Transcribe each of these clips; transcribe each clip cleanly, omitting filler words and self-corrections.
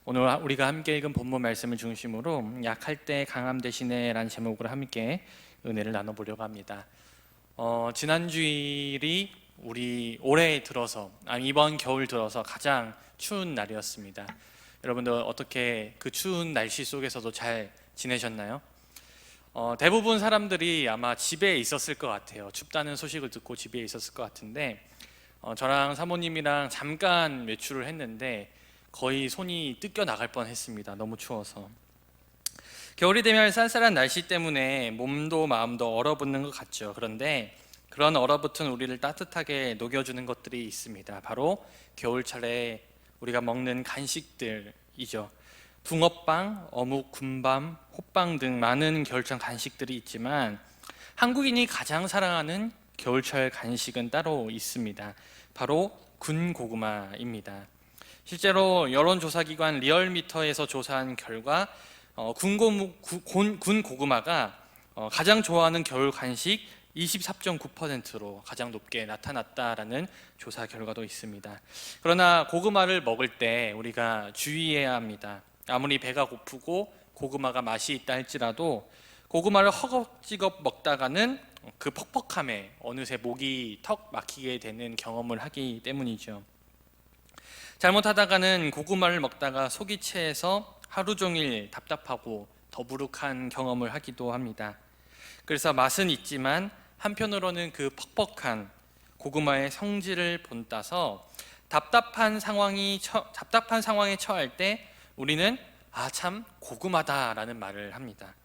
오늘 우리가 함께 읽은 본문 말씀을 중심으로 약할 때 강함 되시네 라는 제목으로 함께 은혜를 나눠보려고 합니다. 지난 주일이 우리 올해 들어서 이번 겨울 들어서 가장 추운 날이었습니다. 여러분들 어떻게 그 추운 날씨 속에서도 잘 지내셨나요? 대부분 사람들이 아마 집에 있었을 것 같아요. 춥다는 소식을 듣고 집에 있었을 것 같은데 저랑 사모님이랑 잠깐 외출을 했는데 거의 손이 뜯겨 나갈 뻔했습니다. 너무 추워서. 겨울이 되면 쌀쌀한 날씨 때문에 몸도 마음도 얼어붙는 것 같죠. 그런데 그런 얼어붙은 우리를 따뜻하게 녹여주는 것들이 있습니다. 바로 겨울철에 우리가 먹는 간식들이죠. 붕어빵, 어묵, 군밤, 호빵 등 많은 겨울철 간식들이 있지만 한국인이 가장 사랑하는 겨울철 간식은 따로 있습니다. 바로 군고구마입니다. 실제로 여론조사기관 리얼미터에서 조사한 결과 군고구마가 가장 좋아하는 겨울 간식 24.9%로 가장 높게 나타났다라는 조사 결과도 있습니다. 그러나 고구마를 먹을 때 우리가 주의해야 합니다. 아무리 배가 고프고 고구마가 맛이 있다 할지라도 고구마를 허겁지겁 먹다가는 그 퍽퍽함에 어느새 목이 턱 막히게 되는 경험을 하기 때문이죠. 잘못하다가는 고구마를 먹다가 속이 체해서 하루 종일 답답하고 더부룩한 경험을 하기도 합니다. 그래서 맛은 있지만 한편으로는 그 퍽퍽한 고구마의 성질을 본따서 답답한 상황에 처할 때 우리는 참 고구마다라는 말을 합니다.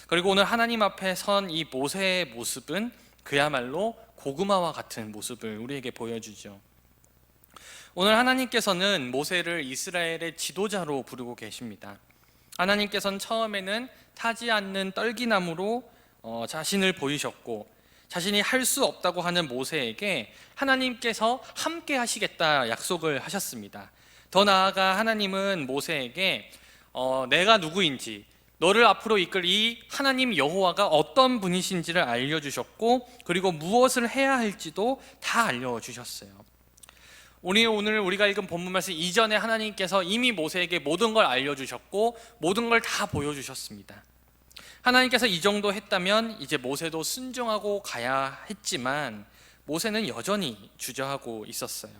그리고 오늘 하나님 앞에 선 이 모세의 모습은 그야말로 고구마와 같은 모습을 우리에게 보여주죠. 오늘 하나님께서는 모세를 이스라엘의 지도자로 부르고 계십니다. 하나님께서는 처음에는 타지 않는 떨기나무로 자신을 보이셨고 자신이 할 수 없다고 하는 모세에게 하나님께서 함께 하시겠다 약속을 하셨습니다. 더 나아가 하나님은 모세에게 내가 누구인지 너를 앞으로 이끌 이 하나님 여호와가 어떤 분이신지를 알려주셨고 그리고 무엇을 해야 할지도 다 알려주셨어요. 오늘 우리가 읽은 본문 말씀 이전에 하나님께서 이미 모세에게 모든 걸 알려주셨고 모든 걸 다 보여주셨습니다. 하나님께서 이 정도 했다면 이제 모세도 순종하고 가야 했지만 모세는 여전히 주저하고 있었어요.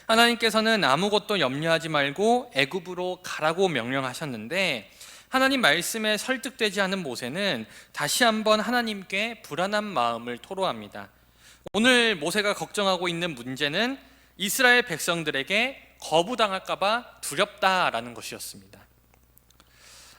하나님께서는 아무것도 염려하지 말고 애굽으로 가라고 명령하셨는데 하나님 말씀에 설득되지 않은 모세는 다시 한번 하나님께 불안한 마음을 토로합니다. 오늘 모세가 걱정하고 있는 문제는 이스라엘 백성들에게 거부당할까봐 두렵다라는 것이었습니다.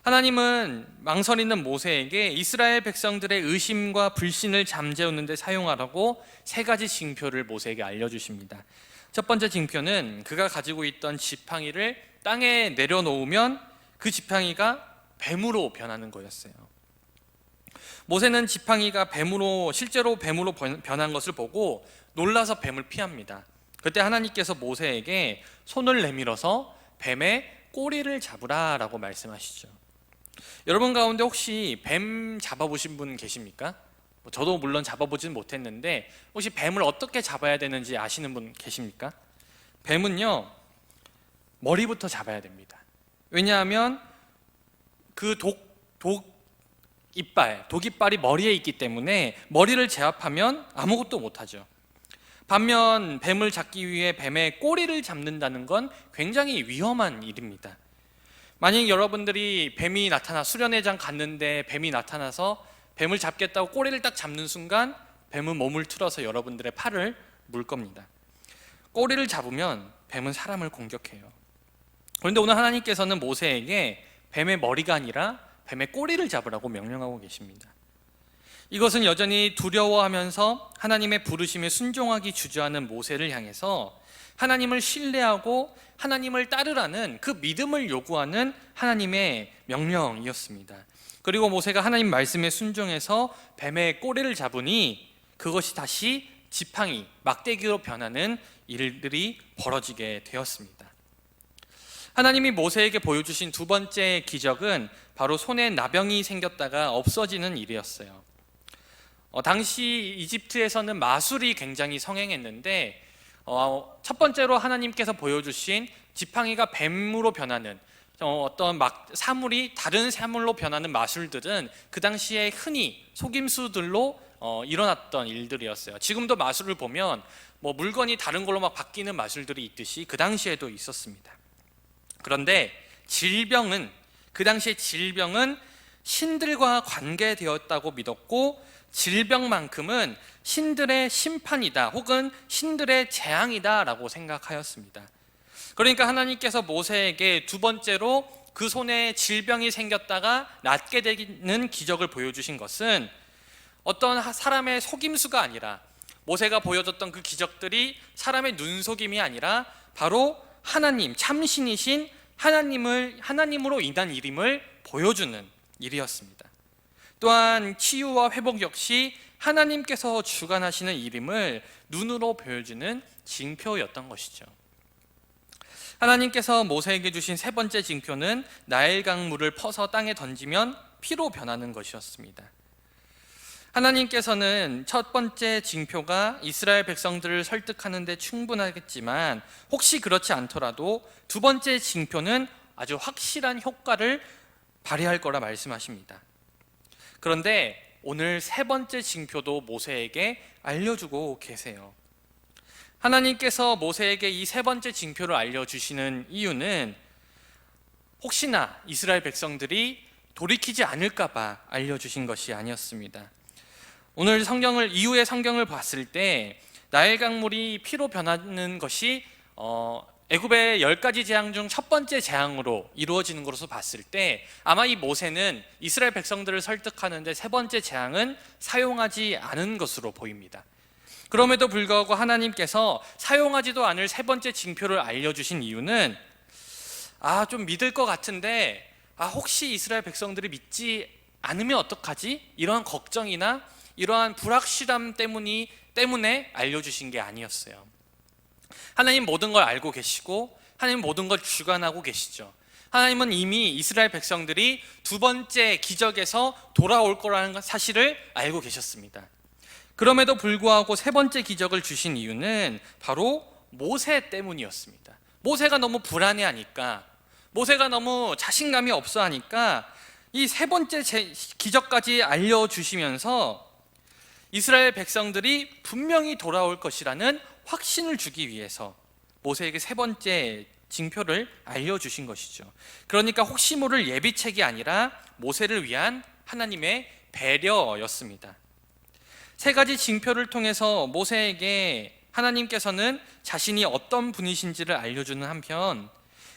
하나님은 망설이는 모세에게 이스라엘 백성들의 의심과 불신을 잠재우는 데 사용하라고 세 가지 징표를 모세에게 알려주십니다. 첫 번째 징표는 그가 가지고 있던 지팡이를 땅에 내려놓으면 그 지팡이가 뱀으로 변하는 거였어요. 모세는 지팡이가 실제로 뱀으로 변한 것을 보고 놀라서 뱀을 피합니다. 그때 하나님께서 모세에게 손을 내밀어서 뱀의 꼬리를 잡으라라고 말씀하시죠. 여러분 가운데 혹시 뱀 잡아보신 분 계십니까? 저도 물론 잡아보진 못했는데 혹시 뱀을 어떻게 잡아야 되는지 아시는 분 계십니까? 뱀은요 머리부터 잡아야 됩니다. 왜냐하면 그 독이빨이 머리에 있기 때문에 머리를 제압하면 아무것도 못하죠. 반면 뱀을 잡기 위해 뱀의 꼬리를 잡는다는 건 굉장히 위험한 일입니다. 만약 여러분들이 수련회장 갔는데 뱀이 나타나서 뱀을 잡겠다고 꼬리를 딱 잡는 순간 뱀은 몸을 틀어서 여러분들의 팔을 물 겁니다. 꼬리를 잡으면 뱀은 사람을 공격해요. 그런데 오늘 하나님께서는 모세에게 뱀의 머리가 아니라 뱀의 꼬리를 잡으라고 명령하고 계십니다. 이것은 여전히 두려워하면서 하나님의 부르심에 순종하기 주저하는 모세를 향해서 하나님을 신뢰하고 하나님을 따르라는 그 믿음을 요구하는 하나님의 명령이었습니다. 그리고 모세가 하나님 말씀에 순종해서 뱀의 꼬리를 잡으니 그것이 다시 지팡이, 막대기로 변하는 일들이 벌어지게 되었습니다. 하나님이 모세에게 보여주신 두 번째 기적은 바로 손에 나병이 생겼다가 없어지는 일이었어요. 당시 이집트에서는 마술이 굉장히 성행했는데 첫 번째로 하나님께서 보여주신 지팡이가 뱀으로 변하는 어떤 사물이 다른 사물로 변하는 마술들은 그 당시에 흔히 속임수들로 일어났던 일들이었어요. 지금도 마술을 보면 물건이 다른 걸로 막 바뀌는 마술들이 있듯이 그 당시에도 있었습니다. 그런데 그 당시에 질병은 신들과 관계되었다고 믿었고, 질병만큼은 신들의 심판이다 혹은 신들의 재앙이다 라고 생각하였습니다. 그러니까 하나님께서 모세에게 두 번째로 그 손에 질병이 생겼다가 낫게 되는 기적을 보여주신 것은 어떤 사람의 속임수가 아니라, 모세가 보여줬던 그 기적들이 사람의 눈속임이 아니라 바로 하나님, 참신이신 하나님으로 인한 일임을 보여주는 일이었습니다. 또한 치유와 회복 역시 하나님께서 주관하시는 일임을 눈으로 보여주는 징표였던 것이죠. 하나님께서 모세에게 주신 세 번째 징표는 나일 강물을 퍼서 땅에 던지면 피로 변하는 것이었습니다. 하나님께서는 첫 번째 징표가 이스라엘 백성들을 설득하는 데 충분하겠지만, 혹시 그렇지 않더라도 두 번째 징표는 아주 확실한 효과를 발휘할 거라 말씀하십니다. 그런데 오늘 세 번째 징표도 모세에게 알려주고 계세요. 하나님께서 모세에게 이 세 번째 징표를 알려주시는 이유는 혹시나 이스라엘 백성들이 돌이키지 않을까 봐 알려주신 것이 아니었습니다. 오늘 이후의 성경을 봤을 때 나일 강물이 피로 변하는 것이 애굽의 10가지 재앙 중 첫 번째 재앙으로 이루어지는 것으로 봤을 때, 아마 이 모세는 이스라엘 백성들을 설득하는데 세 번째 재앙은 사용하지 않은 것으로 보입니다. 그럼에도 불구하고 하나님께서 사용하지도 않을 세 번째 징표를 알려주신 이유는 좀 믿을 것 같은데 혹시 이스라엘 백성들이 믿지 않으면 어떡하지? 이러한 걱정이나 이러한 불확실함 때문에 알려주신 게 아니었어요. 하나님 모든 걸 알고 계시고 하나님 모든 걸 주관하고 계시죠. 하나님은 이미 이스라엘 백성들이 두 번째 기적에서 돌아올 거라는 사실을 알고 계셨습니다. 그럼에도 불구하고 세 번째 기적을 주신 이유는 바로 모세 때문이었습니다. 모세가 너무 불안해하니까, 모세가 너무 자신감이 없어하니까 이 세 번째 기적까지 알려주시면서 이스라엘 백성들이 분명히 돌아올 것이라는 확신을 주기 위해서 모세에게 세 번째 징표를 알려주신 것이죠. 그러니까 혹시 모를 예비책이 아니라 모세를 위한 하나님의 배려였습니다. 세 가지 징표를 통해서 모세에게 하나님께서는 자신이 어떤 분이신지를 알려주는 한편,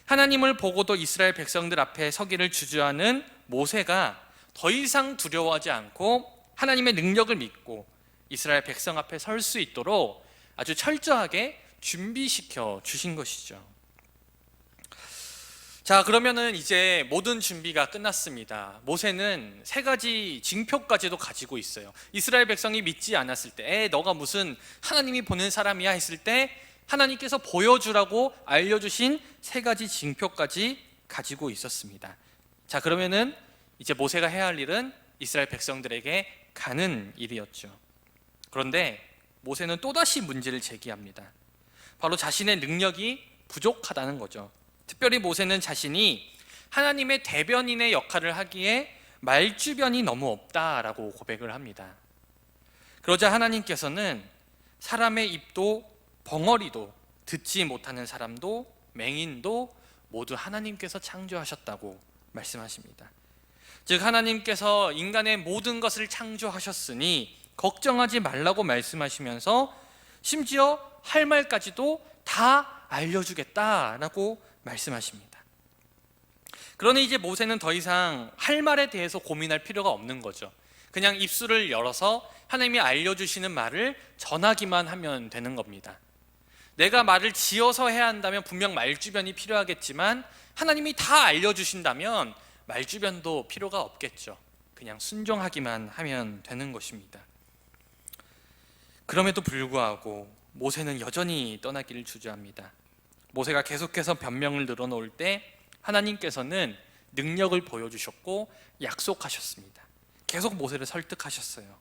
하나님을 보고도 이스라엘 백성들 앞에 서기를 주저하는 모세가 더 이상 두려워하지 않고 하나님의 능력을 믿고 이스라엘 백성 앞에 설 수 있도록 아주 철저하게 준비시켜 주신 것이죠. 자, 그러면은 이제 모든 준비가 끝났습니다. 모세는 세 가지 징표까지도 가지고 있어요. 이스라엘 백성이 믿지 않았을 때, 너가 무슨 하나님이 보낸 사람이야 했을 때 하나님께서 보여주라고 알려주신 세 가지 징표까지 가지고 있었습니다. 자, 그러면은 이제 모세가 해야 할 일은 이스라엘 백성들에게 가는 일이었죠. 그런데 모세는 또다시 문제를 제기합니다. 바로 자신의 능력이 부족하다는 거죠. 특별히 모세는 자신이 하나님의 대변인의 역할을 하기에 말주변이 너무 없다라고 고백을 합니다. 그러자 하나님께서는 사람의 입도 벙어리도 듣지 못하는 사람도 맹인도 모두 하나님께서 창조하셨다고 말씀하십니다. 즉 하나님께서 인간의 모든 것을 창조하셨으니 걱정하지 말라고 말씀하시면서 심지어 할 말까지도 다 알려주겠다라고 말씀하십니다. 그러니 이제 모세는 더 이상 할 말에 대해서 고민할 필요가 없는 거죠. 그냥 입술을 열어서 하나님이 알려주시는 말을 전하기만 하면 되는 겁니다. 내가 말을 지어서 해야 한다면 분명 말주변이 필요하겠지만 하나님이 다 알려주신다면 말주변도 필요가 없겠죠. 그냥 순종하기만 하면 되는 것입니다. 그럼에도 불구하고 모세는 여전히 떠나기를 주저합니다. 모세가 계속해서 변명을 늘어놓을 때 하나님께서는 능력을 보여주셨고 약속하셨습니다. 계속 모세를 설득하셨어요.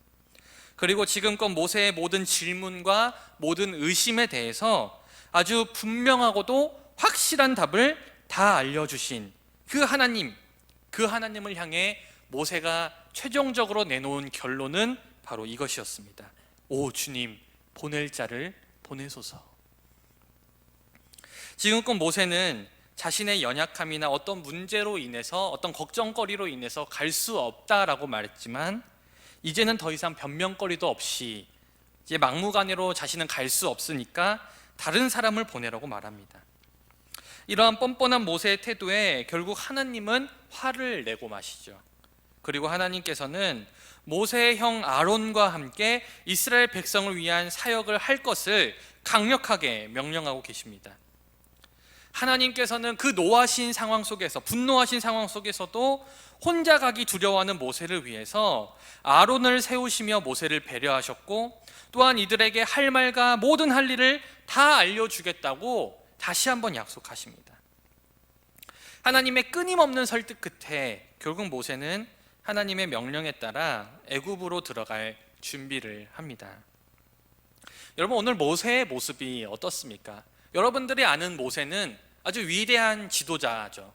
그리고 지금껏 모세의 모든 질문과 모든 의심에 대해서 아주 분명하고도 확실한 답을 다 알려주신 그 하나님을 향해 모세가 최종적으로 내놓은 결론은 바로 이것이었습니다. 오 주님, 보낼 자를 보내소서. 지금껏 모세는 자신의 연약함이나 어떤 문제로 인해서, 어떤 걱정거리로 인해서 갈 수 없다라고 말했지만, 이제는 더 이상 변명거리도 없이 이제 막무가내로 자신은 갈 수 없으니까 다른 사람을 보내라고 말합니다. 이러한 뻔뻔한 모세의 태도에 결국 하나님은 화를 내고 마시죠. 그리고 하나님께서는 모세의 형 아론과 함께 이스라엘 백성을 위한 사역을 할 것을 강력하게 명령하고 계십니다. 하나님께서는 그 노하신 상황 속에서, 분노하신 상황 속에서도 혼자 가기 두려워하는 모세를 위해서 아론을 세우시며 모세를 배려하셨고, 또한 이들에게 할 말과 모든 할 일을 다 알려주겠다고 다시 한번 약속하십니다. 하나님의 끊임없는 설득 끝에 결국 모세는 하나님의 명령에 따라 애굽으로 들어갈 준비를 합니다. 여러분, 오늘 모세의 모습이 어떻습니까? 여러분들이 아는 모세는 아주 위대한 지도자죠.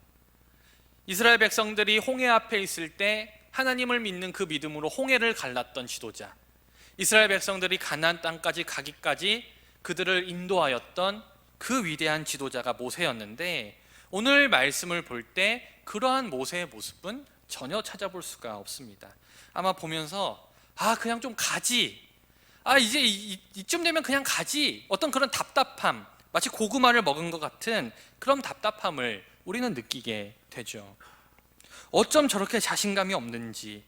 이스라엘 백성들이 홍해 앞에 있을 때 하나님을 믿는 그 믿음으로 홍해를 갈랐던 지도자, 이스라엘 백성들이 가나안 땅까지 가기까지 그들을 인도하였던 그 위대한 지도자가 모세였는데, 오늘 말씀을 볼 때 그러한 모세의 모습은 전혀 찾아볼 수가 없습니다. 아마 보면서 그냥 좀 가지, 이제 이쯤 되면 그냥 가지, 어떤 그런 답답함, 마치 고구마를 먹은 것 같은 그런 답답함을 우리는 느끼게 되죠. 어쩜 저렇게 자신감이 없는지,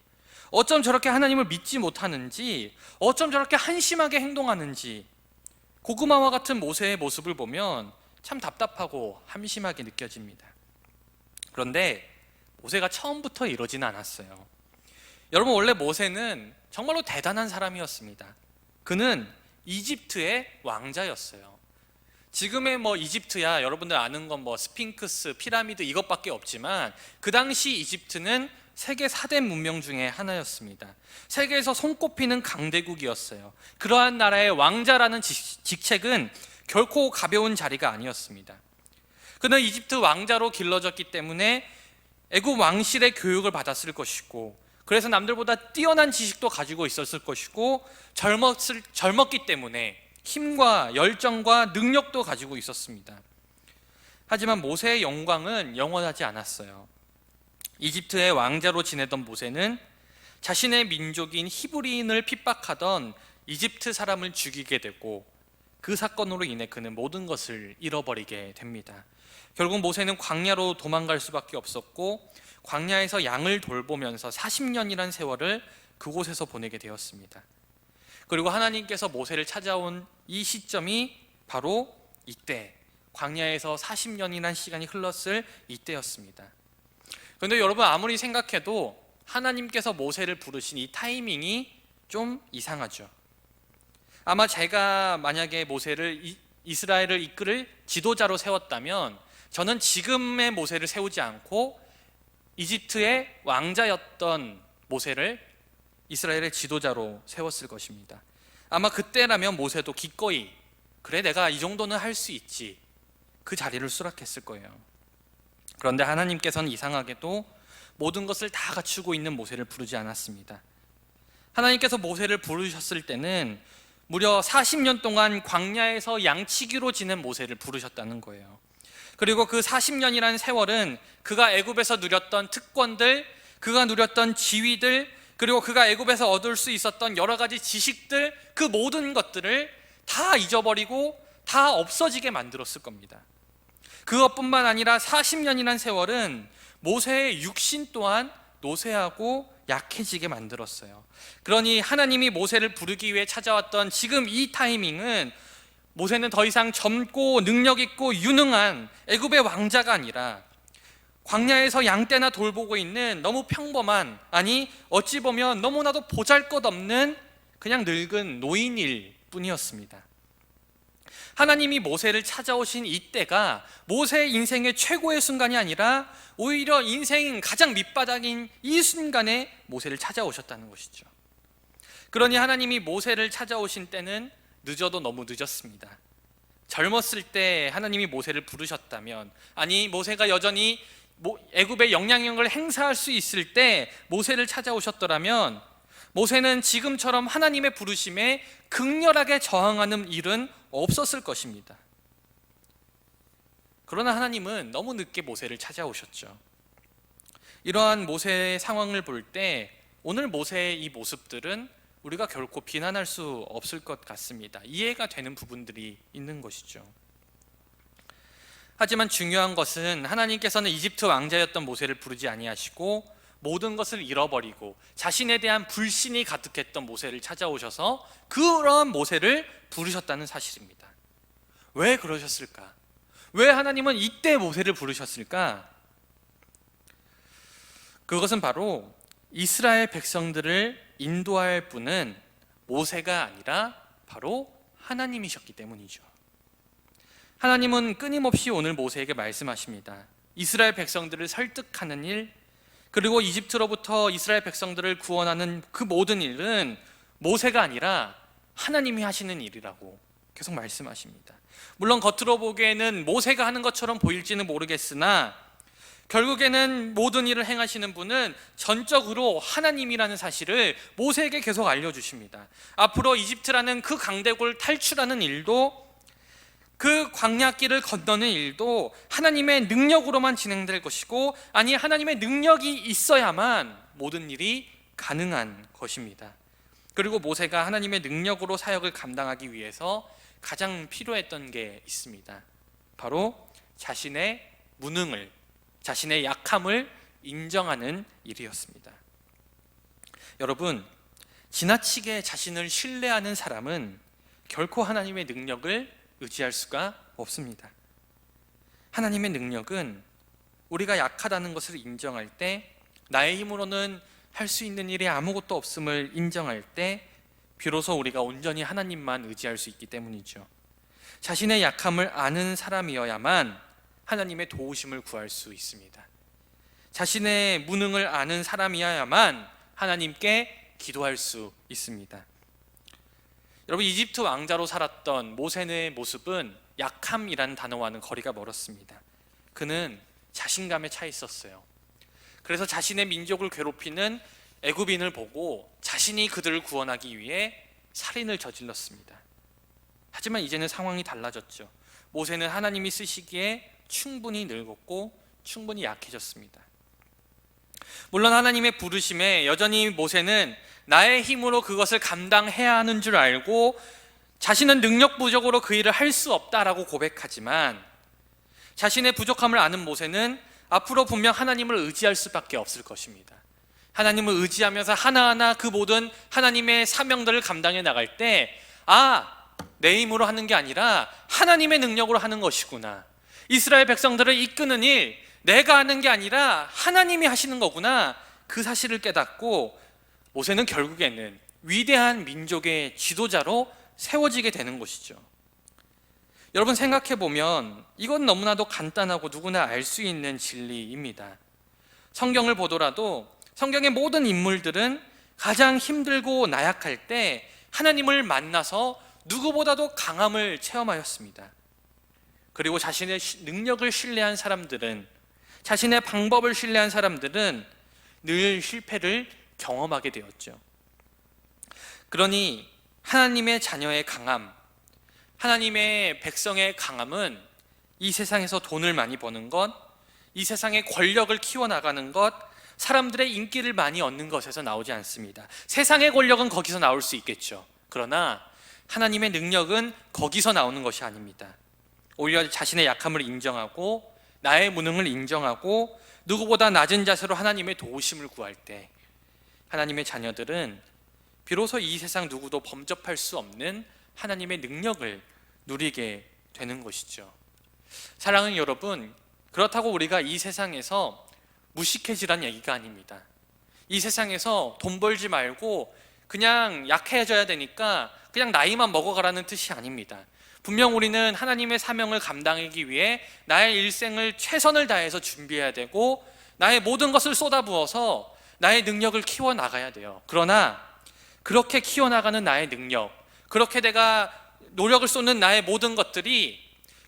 어쩜 저렇게 하나님을 믿지 못하는지, 어쩜 저렇게 한심하게 행동하는지, 고구마와 같은 모세의 모습을 보면 참 답답하고 한심하게 느껴집니다. 그런데 모세가 처음부터 이러지는 않았어요. 여러분, 원래 모세는 정말로 대단한 사람이었습니다. 그는 이집트의 왕자였어요. 지금의 이집트야 여러분들 아는 건 스핑크스, 피라미드 이것밖에 없지만, 그 당시 이집트는 세계 4대 문명 중에 하나였습니다. 세계에서 손꼽히는 강대국이었어요. 그러한 나라의 왕자라는 직책은 결코 가벼운 자리가 아니었습니다. 그는 이집트 왕자로 길러졌기 때문에 애굽 왕실의 교육을 받았을 것이고, 그래서 남들보다 뛰어난 지식도 가지고 있었을 것이고, 젊었기 때문에 힘과 열정과 능력도 가지고 있었습니다. 하지만 모세의 영광은 영원하지 않았어요. 이집트의 왕자로 지내던 모세는 자신의 민족인 히브리인을 핍박하던 이집트 사람을 죽이게 되고, 그 사건으로 인해 그는 모든 것을 잃어버리게 됩니다. 결국 모세는 광야로 도망갈 수밖에 없었고, 광야에서 양을 돌보면서 40년이란 세월을 그곳에서 보내게 되었습니다. 그리고 하나님께서 모세를 찾아온 이 시점이 바로 이때, 광야에서 40년이란 시간이 흘렀을 이때였습니다. 그런데 여러분, 아무리 생각해도 하나님께서 모세를 부르신 이 타이밍이 좀 이상하죠. 아마 제가 만약에 모세를 이스라엘을 이끌 지도자로 세웠다면, 저는 지금의 모세를 세우지 않고 이집트의 왕자였던 모세를 이스라엘의 지도자로 세웠을 것입니다. 아마 그때라면 모세도 기꺼이 그래, 내가 이 정도는 할 수 있지, 그 자리를 수락했을 거예요. 그런데 하나님께서는 이상하게도 모든 것을 다 갖추고 있는 모세를 부르지 않았습니다. 하나님께서 모세를 부르셨을 때는 무려 40년 동안 광야에서 양치기로 지낸 모세를 부르셨다는 거예요. 그리고 그 40년이라는 세월은 그가 애굽에서 누렸던 특권들, 그가 누렸던 지위들, 그리고 그가 애굽에서 얻을 수 있었던 여러 가지 지식들, 그 모든 것들을 다 잊어버리고 다 없어지게 만들었을 겁니다. 그것뿐만 아니라 40년이라는 세월은 모세의 육신 또한 노쇠하고 약해지게 만들었어요. 그러니 하나님이 모세를 부르기 위해 찾아왔던 지금 이 타이밍은, 모세는 더 이상 젊고 능력 있고 유능한 애굽의 왕자가 아니라 광야에서 양떼나 돌보고 있는 너무 평범한, 아니 어찌 보면 너무나도 보잘것없는 그냥 늙은 노인일 뿐이었습니다. 하나님이 모세를 찾아오신 이때가 모세의 인생의 최고의 순간이 아니라 오히려 인생 가장 밑바닥인 이 순간에 모세를 찾아오셨다는 것이죠. 그러니 하나님이 모세를 찾아오신 때는 늦어도 너무 늦었습니다. 젊었을 때 하나님이 모세를 부르셨다면, 아니 모세가 여전히 애굽의 영향력을 행사할 수 있을 때 모세를 찾아오셨더라면 모세는 지금처럼 하나님의 부르심에 극렬하게 저항하는 일은 없었을 것입니다. 그러나 하나님은 너무 늦게 모세를 찾아오셨죠. 이러한 모세의 상황을 볼 때 오늘 모세의 이 모습들은 우리가 결코 비난할 수 없을 것 같습니다. 이해가 되는 부분들이 있는 것이죠. 하지만 중요한 것은 하나님께서는 이집트 왕자였던 모세를 부르지 아니하시고 모든 것을 잃어버리고 자신에 대한 불신이 가득했던 모세를 찾아오셔서 그런 모세를 부르셨다는 사실입니다. 왜 그러셨을까? 왜 하나님은 이때 모세를 부르셨을까? 그것은 바로 이스라엘 백성들을 인도할 분은 모세가 아니라 바로 하나님이셨기 때문이죠. 하나님은 끊임없이 오늘 모세에게 말씀하십니다. 이스라엘 백성들을 설득하는 일, 그리고 이집트로부터 이스라엘 백성들을 구원하는 그 모든 일은 모세가 아니라 하나님이 하시는 일이라고 계속 말씀하십니다. 물론 겉으로 보기에는 모세가 하는 것처럼 보일지는 모르겠으나 결국에는 모든 일을 행하시는 분은 전적으로 하나님이라는 사실을 모세에게 계속 알려주십니다. 앞으로 이집트라는 그 강대국을 탈출하는 일도, 그 광야길을 건너는 일도 하나님의 능력으로만 진행될 것이고, 아니 하나님의 능력이 있어야만 모든 일이 가능한 것입니다. 그리고 모세가 하나님의 능력으로 사역을 감당하기 위해서 가장 필요했던 게 있습니다. 바로 자신의 무능을, 자신의 약함을 인정하는 일이었습니다. 여러분, 지나치게 자신을 신뢰하는 사람은 결코 하나님의 능력을 의지할 수가 없습니다. 하나님의 능력은 우리가 약하다는 것을 인정할 때, 나의 힘으로는 할 수 있는 일이 아무것도 없음을 인정할 때 비로소 우리가 온전히 하나님만 의지할 수 있기 때문이죠. 자신의 약함을 아는 사람이어야만 하나님의 도우심을 구할 수 있습니다. 자신의 무능을 아는 사람이어야만 하나님께 기도할 수 있습니다. 여러분, 이집트 왕자로 살았던 모세의 모습은 약함이라는 단어와는 거리가 멀었습니다. 그는 자신감에 차 있었어요. 그래서 자신의 민족을 괴롭히는 애굽인을 보고 자신이 그들을 구원하기 위해 살인을 저질렀습니다. 하지만 이제는 상황이 달라졌죠. 모세는 하나님이 쓰시기에 충분히 늙었고 충분히 약해졌습니다. 물론 하나님의 부르심에 여전히 모세는 나의 힘으로 그것을 감당해야 하는 줄 알고 자신은 능력 부족으로 그 일을 할 수 없다라고 고백하지만, 자신의 부족함을 아는 모세는 앞으로 분명 하나님을 의지할 수밖에 없을 것입니다. 하나님을 의지하면서 하나하나 그 모든 하나님의 사명들을 감당해 나갈 때, 내 힘으로 하는 게 아니라 하나님의 능력으로 하는 것이구나, 이스라엘 백성들을 이끄는 일 내가 하는 게 아니라 하나님이 하시는 거구나, 그 사실을 깨닫고 모세는 결국에는 위대한 민족의 지도자로 세워지게 되는 것이죠. 여러분, 생각해 보면 이건 너무나도 간단하고 누구나 알 수 있는 진리입니다. 성경을 보더라도 성경의 모든 인물들은 가장 힘들고 나약할 때 하나님을 만나서 누구보다도 강함을 체험하였습니다. 그리고 자신의 능력을 신뢰한 사람들은, 자신의 방법을 신뢰한 사람들은 늘 실패를 경험하게 되었죠. 그러니 하나님의 자녀의 강함, 하나님의 백성의 강함은 이 세상에서 돈을 많이 버는 것, 이 세상의 권력을 키워나가는 것, 사람들의 인기를 많이 얻는 것에서 나오지 않습니다. 세상의 권력은 거기서 나올 수 있겠죠. 그러나 하나님의 능력은 거기서 나오는 것이 아닙니다. 오히려 자신의 약함을 인정하고 나의 무능을 인정하고 누구보다 낮은 자세로 하나님의 도우심을 구할 때 하나님의 자녀들은 비로소 이 세상 누구도 범접할 수 없는 하나님의 능력을 누리게 되는 것이죠. 사랑하는 여러분, 그렇다고 우리가 이 세상에서 무식해지란 얘기가 아닙니다. 이 세상에서 돈 벌지 말고 그냥 약해져야 되니까 그냥 나이만 먹어가라는 뜻이 아닙니다. 분명 우리는 하나님의 사명을 감당하기 위해 나의 일생을 최선을 다해서 준비해야 되고 나의 모든 것을 쏟아부어서 나의 능력을 키워나가야 돼요. 그러나 그렇게 키워나가는 나의 능력, 그렇게 내가 노력을 쏟는 나의 모든 것들이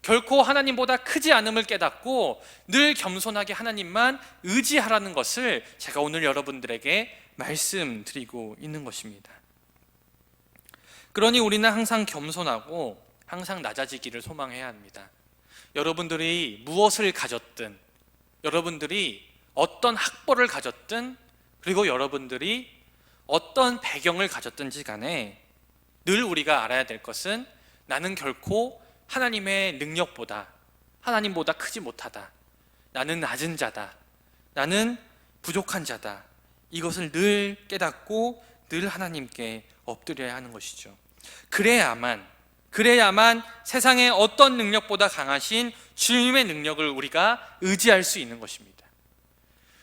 결코 하나님보다 크지 않음을 깨닫고 늘 겸손하게 하나님만 의지하라는 것을 제가 오늘 여러분들에게 말씀드리고 있는 것입니다. 그러니 우리는 항상 겸손하고 항상 낮아지기를 소망해야 합니다. 여러분들이 무엇을 가졌든, 여러분들이 어떤 학벌을 가졌든, 그리고 여러분들이 어떤 배경을 가졌든지 간에 늘 우리가 알아야 될 것은 나는 결코 하나님의 능력보다, 하나님보다 크지 못하다, 나는 낮은 자다, 나는 부족한 자다, 이것을 늘 깨닫고 늘 하나님께 엎드려야 하는 것이죠. 그래야만 세상의 어떤 능력보다 강하신 주님의 능력을 우리가 의지할 수 있는 것입니다.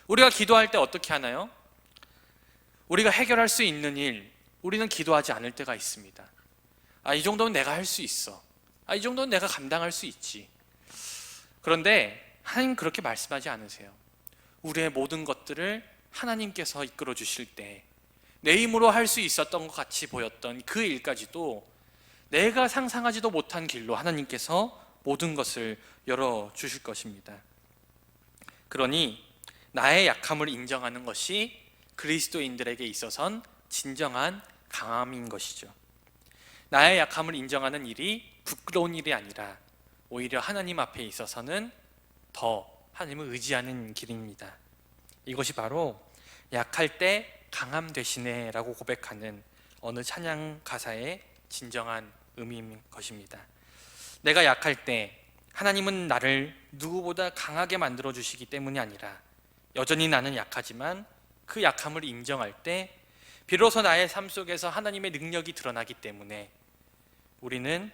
우리가 기도할 때 어떻게 하나요? 우리가 해결할 수 있는 일, 우리는 기도하지 않을 때가 있습니다. 이 정도는 내가 할 수 있어. 이 정도는 내가 감당할 수 있지. 그런데 하나님 그렇게 말씀하지 않으세요. 우리의 모든 것들을 하나님께서 이끌어 주실 때 내 힘으로 할 수 있었던 것 같이 보였던 그 일까지도 내가 상상하지도 못한 길로 하나님께서 모든 것을 열어주실 것입니다. 그러니 나의 약함을 인정하는 것이 그리스도인들에게 있어선 진정한 강함인 것이죠. 나의 약함을 인정하는 일이 부끄러운 일이 아니라 오히려 하나님 앞에 있어서는 더 하나님을 의지하는 길입니다. 이것이 바로 약할 때 강함 되시네 라고 고백하는 어느 찬양 가사의 진정한 의미인 것입니다. 내가 약할 때 하나님은 나를 누구보다 강하게 만들어 주시기 때문이 아니라 여전히 나는 약하지만 그 약함을 인정할 때 비로소 나의 삶 속에서 하나님의 능력이 드러나기 때문에 우리는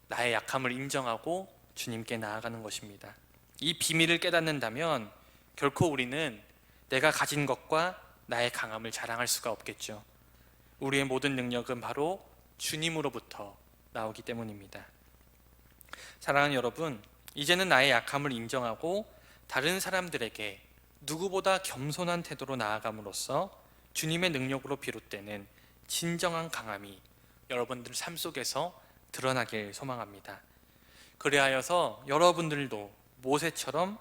나의 약함을 인정하고 주님께 나아가는 것입니다. 이 비밀을 깨닫는다면 결코 우리는 내가 가진 것과 나의 강함을 자랑할 수가 없겠죠. 우리의 모든 능력은 바로 주님으로부터 나오기 때문입니다. 사랑하는 여러분, 이제는 나의 약함을 인정하고 다른 사람들에게 누구보다 겸손한 태도로 나아감으로써 주님의 능력으로 비롯되는 진정한 강함이 여러분들 삶 속에서 드러나길 소망합니다. 그리하여서 여러분들도 모세처럼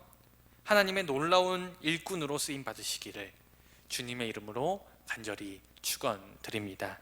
하나님의 놀라운 일꾼으로 쓰임 받으시기를 주님의 이름으로 간절히 축원드립니다.